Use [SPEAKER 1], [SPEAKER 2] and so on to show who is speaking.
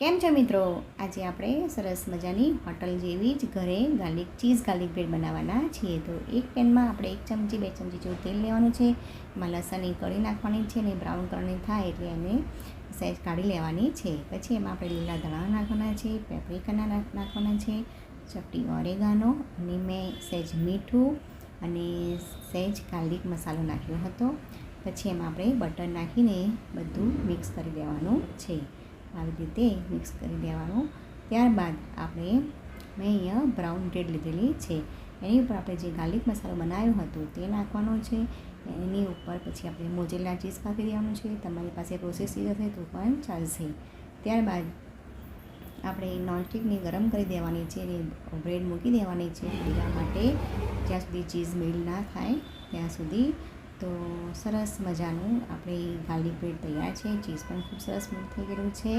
[SPEAKER 1] કેમ છો મિત્રો? આજે આપણે સરસ મજાની હોટલ જેવી જ ઘરે ગાર્લિક બ્રેડ બનાવવાના છીએ. તો એક પેનમાં આપણે 1 ચમચી 2 ચમચી જેવું તેલ લેવાનું છે. એમાં લસણની કળી નાખવાની છે અને બ્રાઉન કલરની થાય એટલે એને સહેજ કાઢી લેવાની છે. પછી એમાં આપણે લીલા ધાણા નાખવાના છે, પેપ્રિકા નાખવાના છે, ચપટી ઓરેગાનો અને મેં સહેજ મીઠું અને સહેજ ગાર્લિક મસાલો નાખ્યો હતો. પછી એમાં આપણે બટર નાખીને બધું મિક્સ કરી દેવાનું છે. આવી રીતે મિક્સ કરી દેવાનું. ત્યારબાદ મેં અહીંયા બ્રાઉન બ્રેડ લીધેલી છે. એની ઉપર આપણે જે ગાર્લિક મસાલો બનાવ્યો હતો તે નાખવાનો છે. એની ઉપર પછી આપણે મોઝેરેલા ચીઝ નાખી દેવાનું છે. તમારી પાસે પ્રોસેસ ચીઝ હશે તો પણ ચાલશે. ત્યારબાદ આપણે નોનસ્ટિકને ગરમ કરી દેવાની છે અને બ્રેડ મૂકી દેવાની છે પીવા માટે, જ્યાં સુધી ચીઝ મેલ્ટ ના થાય ત્યાં સુધી. તો સરસ મજાનું આપણે ગાર્લિક બ્રેડ તૈયાર છે. ચીઝ પણ ખૂબ સરસ મેલ્ટ થઈ ગયેલું છે.